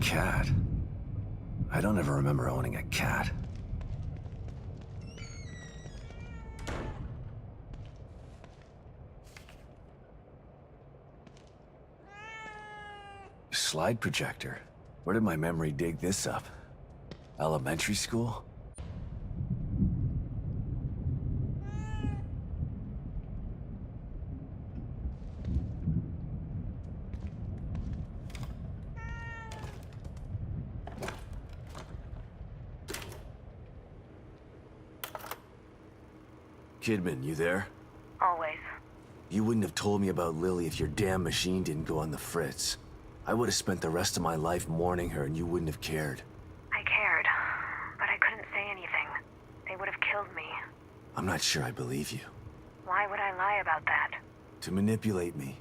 cat. I don't ever remember owning a cat. Slide projector. Where did my memory dig this up? Elementary school? Kidman, you there? Always. You wouldn't have told me about Lily if your damn machine didn't go on the fritz. I would have spent the rest of my life mourning her and you wouldn't have cared. I cared, but I couldn't say anything. They would have killed me. I'm not sure I believe you. Why would I lie about that? To manipulate me.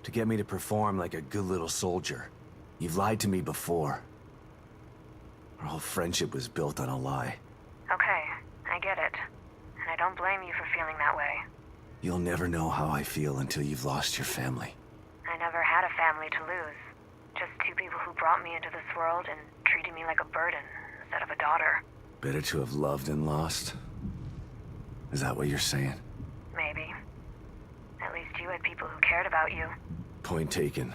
To get me to perform like a good little soldier. You've lied to me before. Our whole friendship was built on a lie. Okay, I get it. And I don't blame you for feeling that way. You'll never know how I feel until you've lost your family. I never had a family to lose. Just two people who brought me into this world and treated me like a burden instead of a daughter. Better to have loved and lost? Is that what you're saying? Maybe. At least you had people who cared about you. Point taken.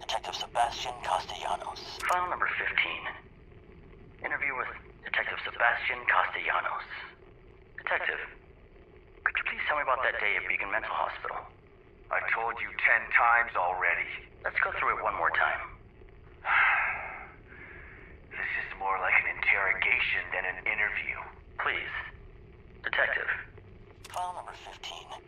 Detective Sebastian Castellanos. File number 15. Interview with Detective Sebastian Castellanos. Detective, could you please tell me about that day at Beacon Mental Hospital? I told you 10 times already. Let's go through it one more time. This is more like an interrogation than an interview. Please. Detective. File number 15.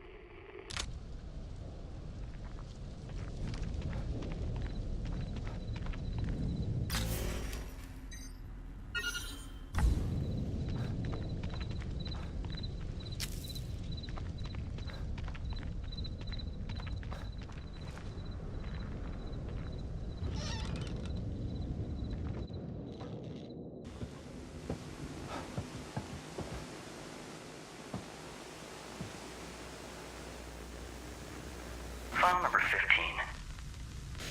File number 15.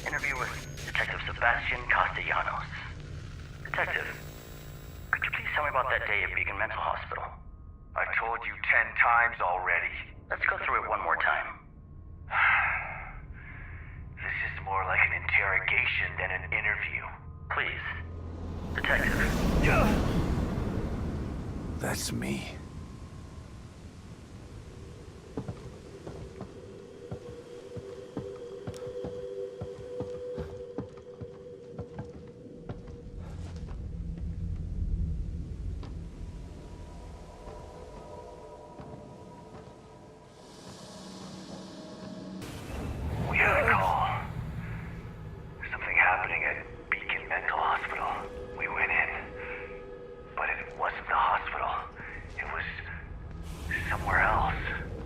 Interview with Detective Sebastian Castellanos. Detective, could you please tell me about that day at Beacon Mental Hospital? I told you 10 times already. Let's go through it one more time. This is more like an interrogation than an interview. Please. Detective. That's me. We had a call. Something happening at Beacon Mental Hospital. We went in. But it wasn't the hospital. It was somewhere else.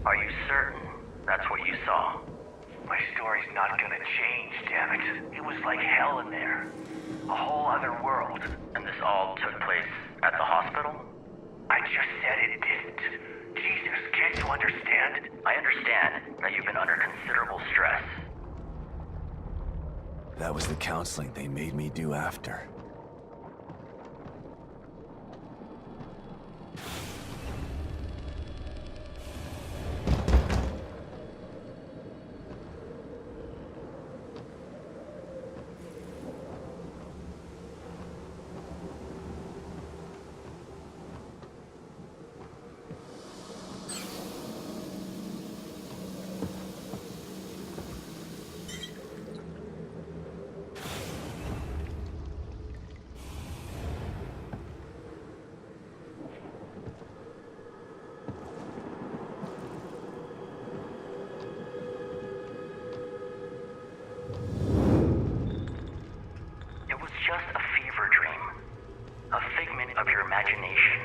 Are you certain that's what you saw? My story's not gonna change, damn it. It was like hell in there. A whole other world. And this all took place at the hospital? I just said it didn't. Jesus, can't you understand? I understand that you've been under considerable stress. That was the counseling they made me do after. It was just a fever dream. A figment of your imagination.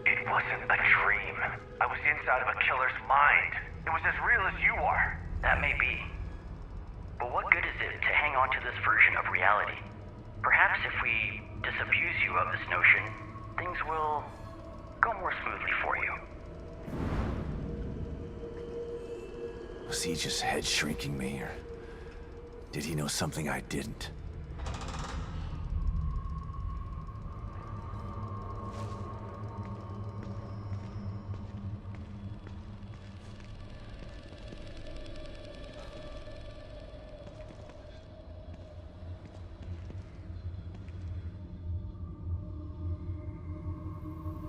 It wasn't a dream. I was inside of a killer's mind. It was as real as you are. That may be. But what good is it to hang on to this version of reality? Perhaps if we disabuse you of this notion, things will go more smoothly for you. Was he just head shrinking me, or did he know something I didn't?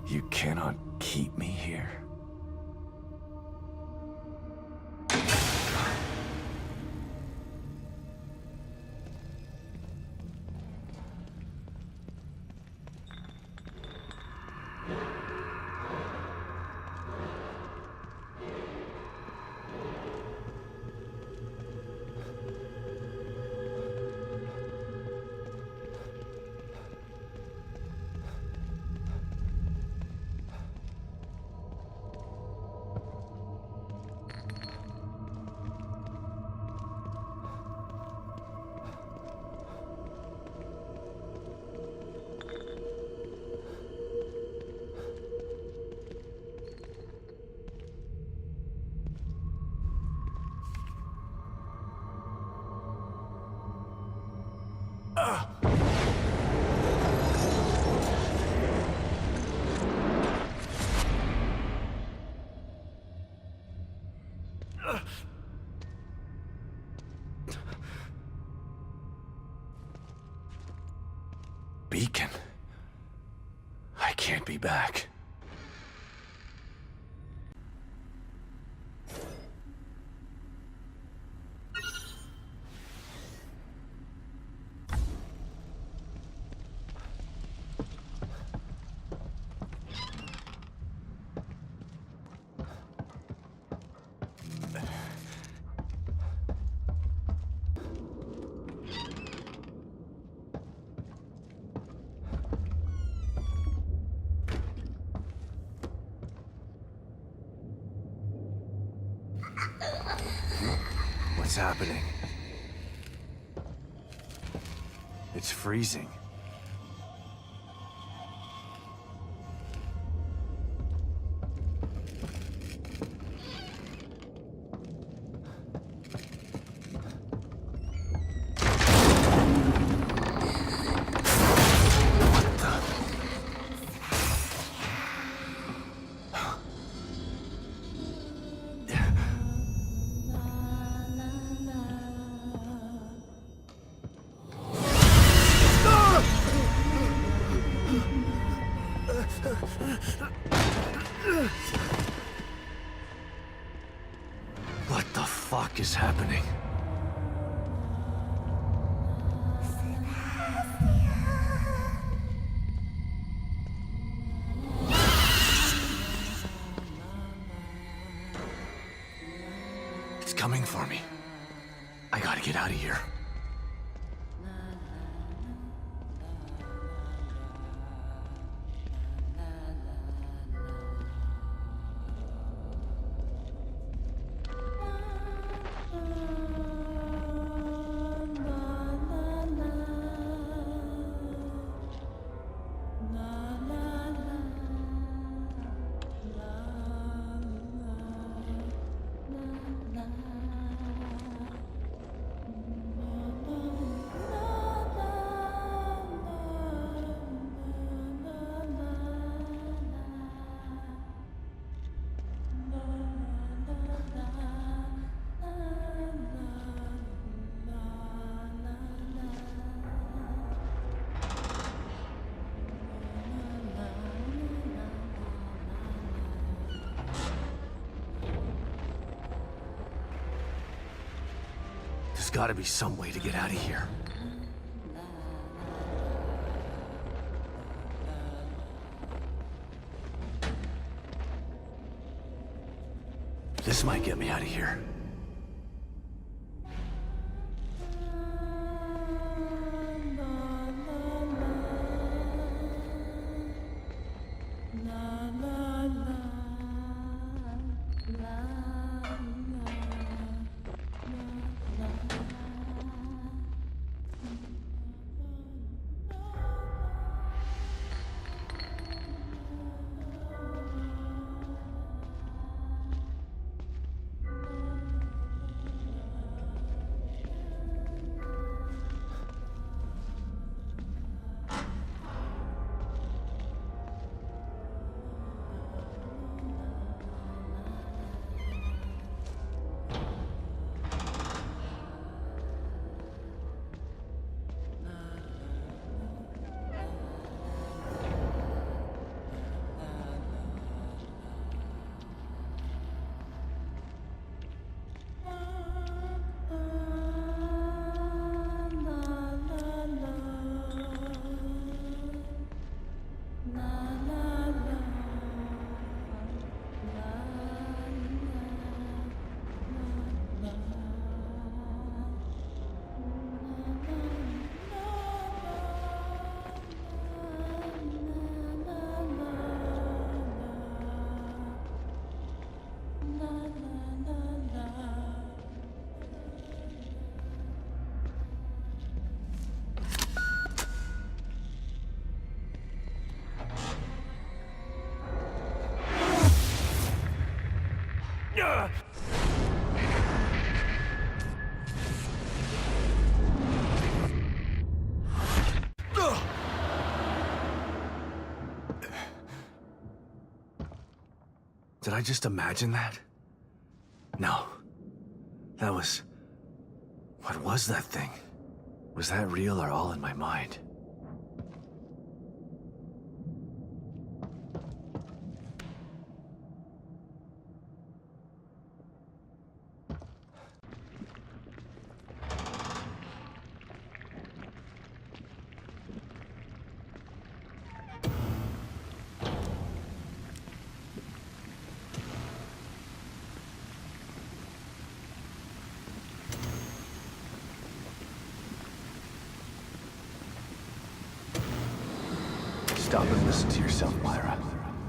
You cannot keep me here. Beacon. I can't be back. What's happening? It's freezing. What the fuck is happening? It's coming for me. I gotta get out of here. There's gotta be some way to get out of here. This might get me out of here. Did I just imagine that? No. That was... What was that thing? Was that real or all in my mind? Stop and listen to yourself, Myra.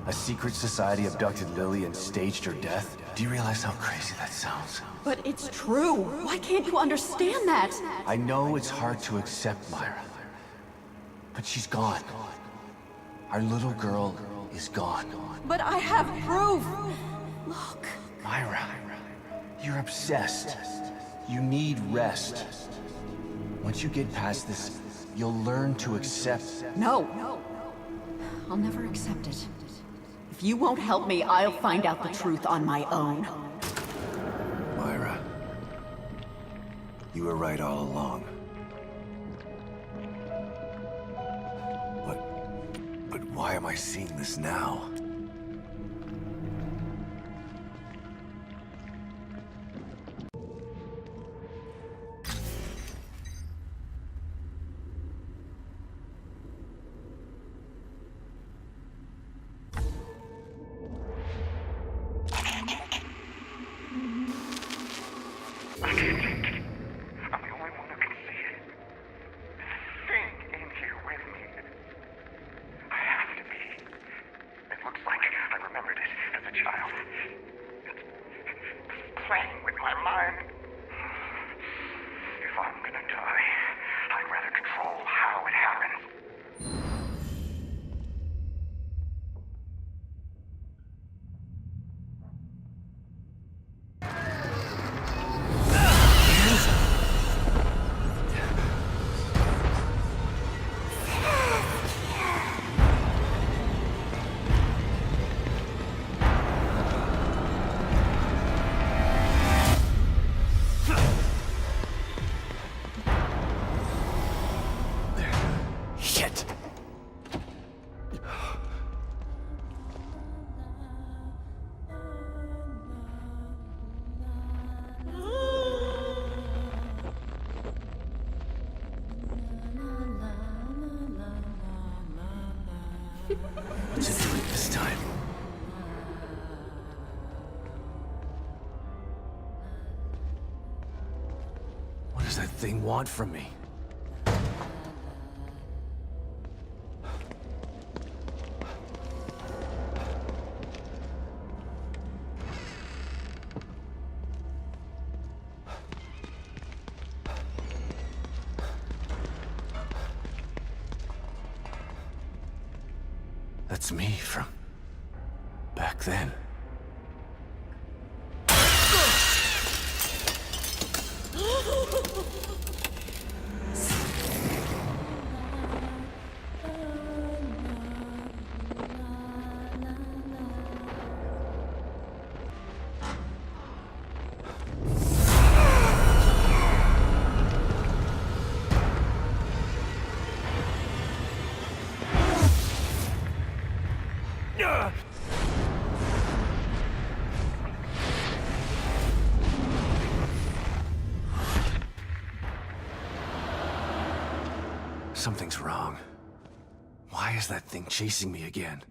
A secret society abducted Lily and staged her death? Do you realize how crazy that sounds? But it's true. Why can't you understand that? I know it's hard to accept, Myra. But she's gone. Our little girl is gone. But I have proof. Look. Myra, you're obsessed. You need rest. Once you get past this, you'll learn to accept... No. I'll never accept it. If you won't help me, I'll find out the truth on my own. Myra, you were right all along. But why am I seeing this now? I'm the only one who can see it. Think in here with me. I have to be. It looks like I remembered it as a child. It's playing with my mind. If I'm gonna die, I'd rather control how it happens. Shit! What's it doing this time? What does that thing want from me? That's me from back then. Something's wrong. Why is that thing chasing me again?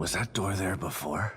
Was that door there before?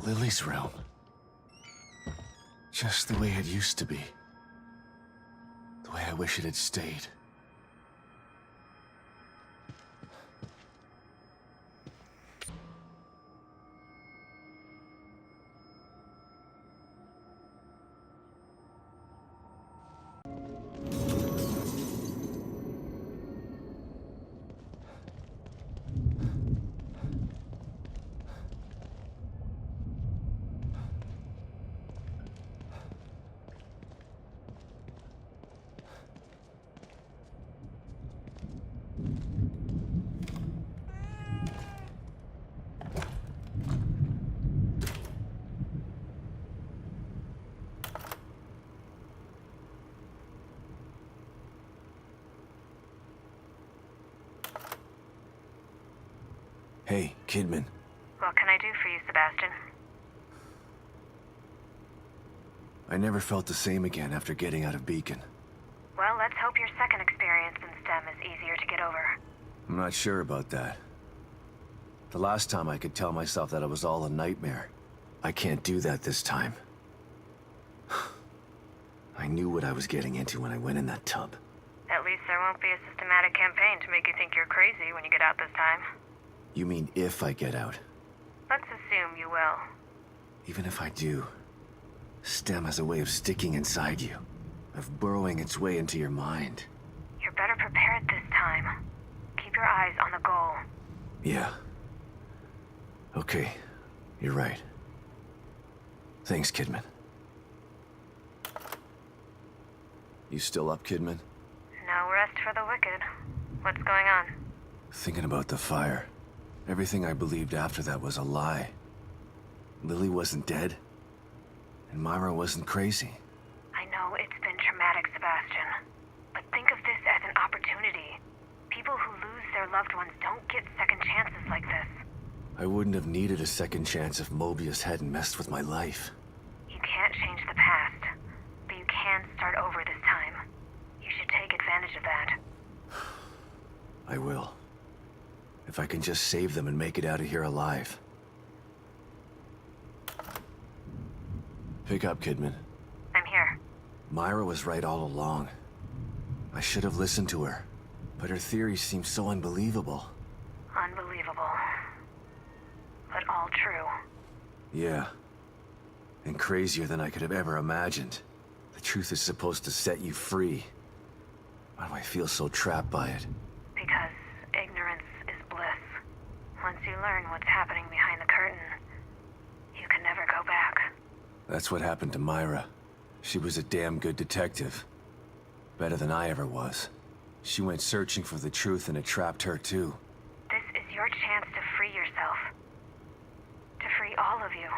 Lily's room. Just the way it used to be. The way I wish it had stayed. Hey, Kidman. What can I do for you, Sebastian? I never felt the same again after getting out of Beacon. Well, let's hope your second experience in STEM is easier to get over. I'm not sure about that. The last time I could tell myself that it was all a nightmare. I can't do that this time. I knew what I was getting into when I went in that tub. At least there won't be a systematic campaign to make you think you're crazy when you get out this time. You mean if I get out? Let's assume you will. Even if I do, STEM has a way of sticking inside you, of burrowing its way into your mind. You're better prepared this time. Keep your eyes on the goal. Yeah. Okay, you're right. Thanks, Kidman. You still up, Kidman? No rest for the wicked. What's going on? Thinking about the fire. Everything I believed after that was a lie. Lily wasn't dead, and Myra wasn't crazy. I know it's been traumatic, Sebastian. But think of this as an opportunity. People who lose their loved ones don't get second chances like this. I wouldn't have needed a second chance if Mobius hadn't messed with my life. You can't change the past, but you can start over this time. You should take advantage of that. I will. If I can just save them and make it out of here alive. Pick up, Kidman. I'm here. Myra was right all along. I should have listened to her, but her theories seem so unbelievable. Unbelievable. But all true. Yeah. And crazier than I could have ever imagined. The truth is supposed to set you free. Why do I feel so trapped by it? Because ignorance is bliss. Once you learn what's happening behind the curtain, you can never go back. That's what happened to Myra. She was a damn good detective. Better than I ever was. She went searching for the truth and it trapped her too. This is your chance to free yourself. To free all of you.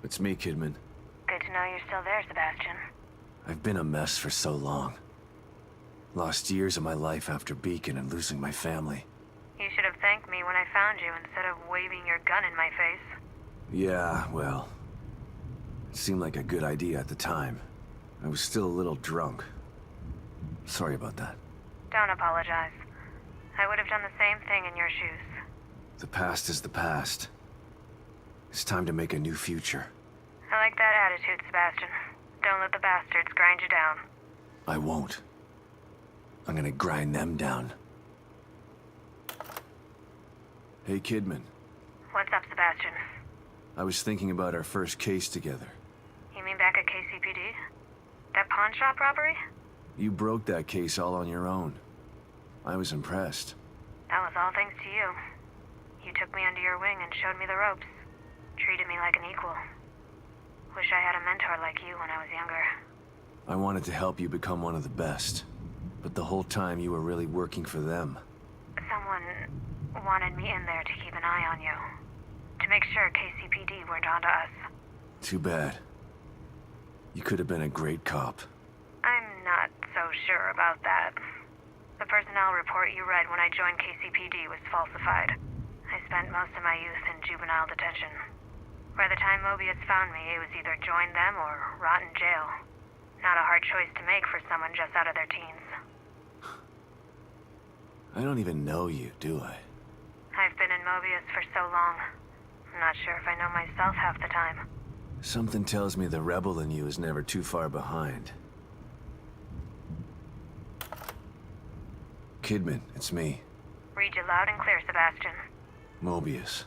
It's me, Kidman. Good to know you're still there, Sebastian. I've been a mess for so long. Lost years of my life after Beacon and losing my family. You should have thanked me when I found you instead of waving your gun in my face. Yeah, well, it seemed like a good idea at the time. I was still a little drunk. Sorry about that. Don't apologize. I would have done the same thing in your shoes. The past is the past. It's time to make a new future. I like that attitude, Sebastian. Don't let the bastards grind you down. I won't. I'm gonna grind them down. Hey, Kidman. What's up, Sebastian? I was thinking about our first case together. You mean back at KCPD? That pawn shop robbery? You broke that case all on your own. I was impressed. That was all thanks to you. You took me under your wing and showed me the ropes. Treated me like an equal. Wish I had a mentor like you when I was younger. I wanted to help you become one of the best. But the whole time you were really working for them. Someone wanted me in there to keep an eye on you. To make sure KCPD weren't onto us. Too bad. You could have been a great cop. I'm not so sure about that. The personnel report you read when I joined KCPD was falsified. I spent most of my youth in juvenile detention. By the time Mobius found me, it was either join them or rot in jail. Not a hard choice to make for someone just out of their teens. I don't even know you, do I? I've been in Mobius for so long. I'm not sure if I know myself half the time. Something tells me the rebel in you is never too far behind. Kidman, it's me. Read you loud and clear, Sebastian. Mobius.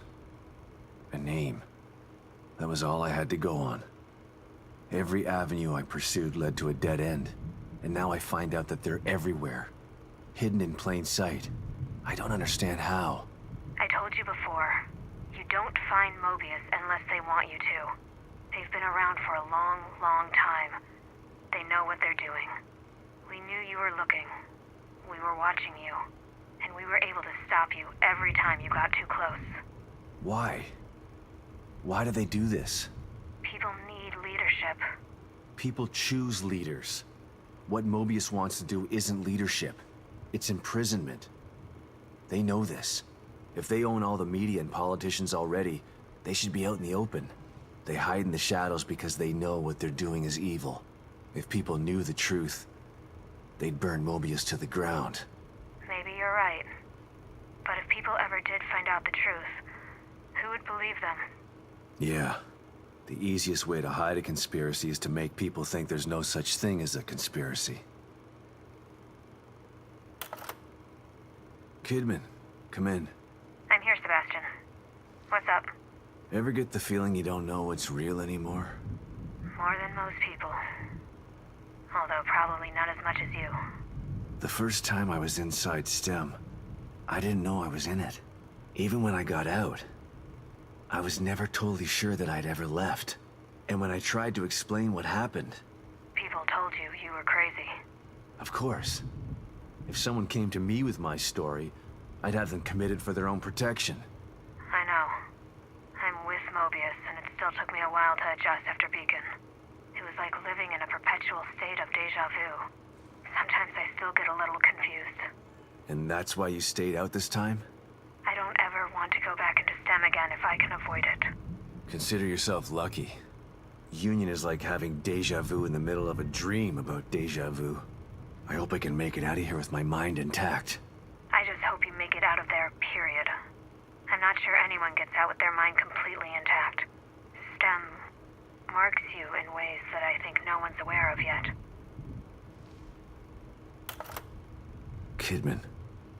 A name. That was all I had to go on. Every avenue I pursued led to a dead end. And now I find out that they're everywhere. Hidden in plain sight. I don't understand how. I told you before. You don't find Mobius unless they want you to. They've been around for a long, long time. They know what they're doing. We knew you were looking. We were watching you. And we were able to stop you every time you got too close. Why? Why do they do this? People need leadership. People choose leaders. What Mobius wants to do isn't leadership. It's imprisonment. They know this. If they own all the media and politicians already, they should be out in the open. They hide in the shadows because they know what they're doing is evil. If people knew the truth, they'd burn Mobius to the ground. Maybe you're right. But if people ever did find out the truth, who would believe them? Yeah. The easiest way to hide a conspiracy is to make people think there's no such thing as a conspiracy. Kidman, come in. I'm here, Sebastian. What's up? Ever get the feeling you don't know what's real anymore? More than most people. Although probably not as much as you. The first time I was inside STEM, I didn't know I was in it. Even when I got out, I was never totally sure that I'd ever left. And when I tried to explain what happened... People told you you were crazy. Of course. If someone came to me with my story, I'd have them committed for their own protection. I know. I'm with Mobius, and it still took me a while to adjust after Beacon. It was like living in a perpetual state of deja vu. Sometimes I still get a little confused. And that's why you stayed out this time? I don't ever want to go back into STEM again if I can avoid it. Consider yourself lucky. Union is like having deja vu in the middle of a dream about deja vu. I hope I can make it out of here with my mind intact. I just hope you make it out of there, period. I'm not sure anyone gets out with their mind completely intact. STEM marks you in ways that I think no one's aware of yet. Kidman.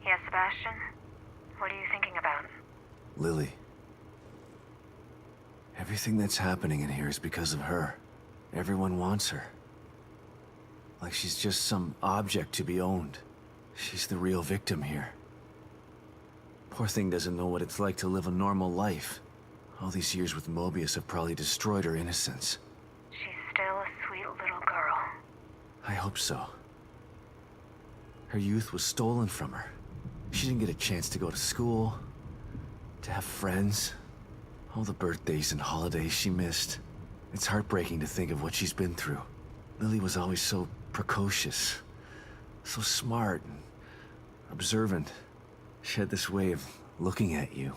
Yes, Sebastian? What are you thinking about? Lily. Everything that's happening in here is because of her. Everyone wants her. Like she's just some object to be owned. She's the real victim here. Poor thing doesn't know what it's like to live a normal life. All these years with Mobius have probably destroyed her innocence. She's still a sweet little girl. I hope so. Her youth was stolen from her. She didn't get a chance to go to school, to have friends. All the birthdays and holidays she missed. It's heartbreaking to think of what she's been through. Lily was always so precocious, so smart and observant. She had this way of looking at you,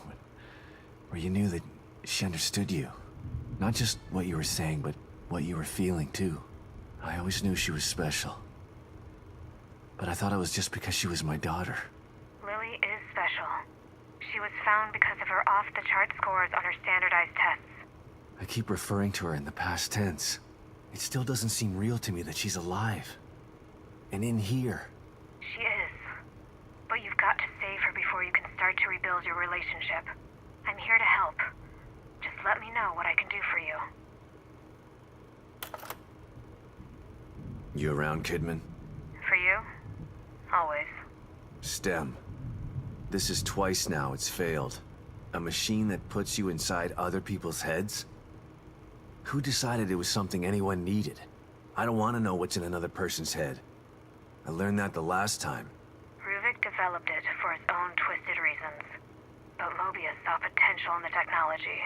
where you knew that she understood you. Not just what you were saying, but what you were feeling, too. I always knew she was special. But I thought it was just because she was my daughter. Lily is special. She was found because of her off-the-chart scores on her standardized tests. I keep referring to her in the past tense. It still doesn't seem real to me that she's alive. And in here. She is. But you've got to save her before you can start to rebuild your relationship. I'm here to help. Just let me know what I can do for you. You around, Kidman? For you? Always. STEM. This is twice now it's failed. A machine that puts you inside other people's heads? Who decided it was something anyone needed? I don't want to know what's in another person's head. I learned that the last time. Ruvik developed it for his own twisted reasons. But Mobius saw potential in the technology.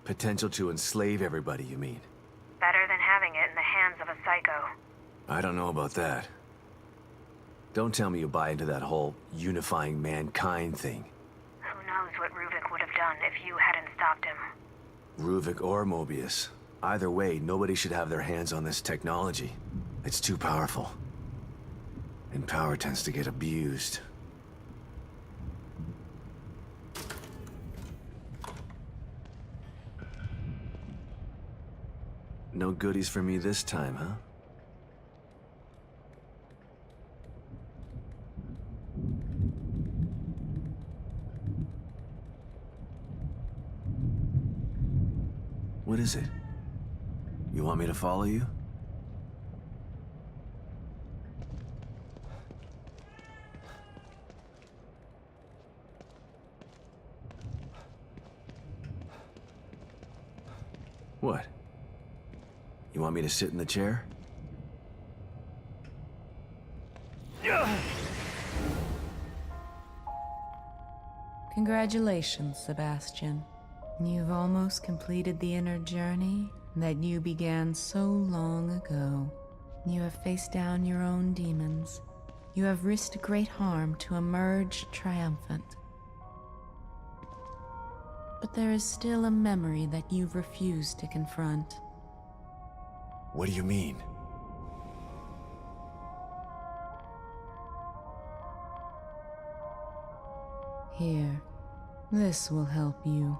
Potential to enslave everybody, you mean? Better than having it in the hands of a psycho. I don't know about that. Don't tell me you buy into that whole unifying mankind thing. Who knows what Ruvik would have done if you hadn't stopped him. Ruvik or Mobius. Either way, nobody should have their hands on this technology. It's too powerful. And power tends to get abused. No goodies for me this time, huh? What is it? You want me to follow you? What? You want me to sit in the chair? Congratulations, Sebastian. You've almost completed the inner journey that you began so long ago. You have faced down your own demons. You have risked great harm to emerge triumphant. But there is still a memory that you've refused to confront. What do you mean? Here, this will help you.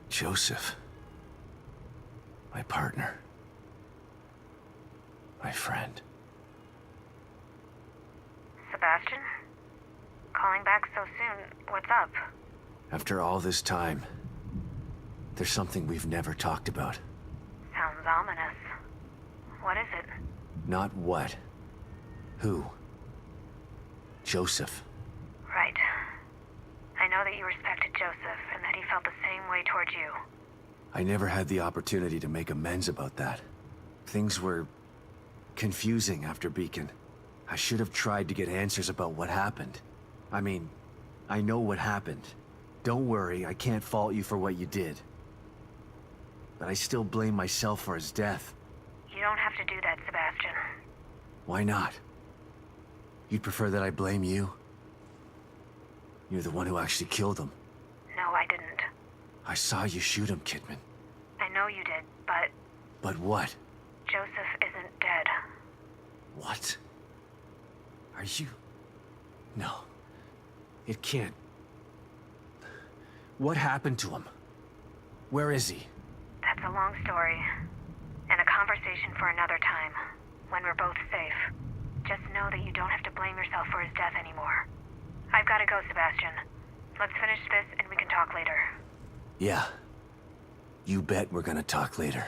Joseph. My partner. My friend. Sebastian? Calling back so soon, what's up? After all this time, there's something we've never talked about. Sounds ominous. What is it? Not what. Who. Joseph. Right. I know that you respected Joseph and that he felt the same way towards you. I never had the opportunity to make amends about that. Things were confusing after Beacon. I should have tried to get answers about what happened. I mean, I know what happened. Don't worry, I can't fault you for what you did. But I still blame myself for his death. You don't have to do that, Sebastian. Why not? You'd prefer that I blame you? You're the one who actually killed him. No, I didn't. I saw you shoot him, Kidman. I know you did, but But what? Joseph isn't dead. What? Are you... No. It can't. What happened to him? Where is he? That's a long story. And a conversation for another time. When we're both safe. Just know that you don't have to blame yourself for his death anymore. I've got to go, Sebastian. Let's finish this and we can talk later. Yeah. You bet we're gonna talk later.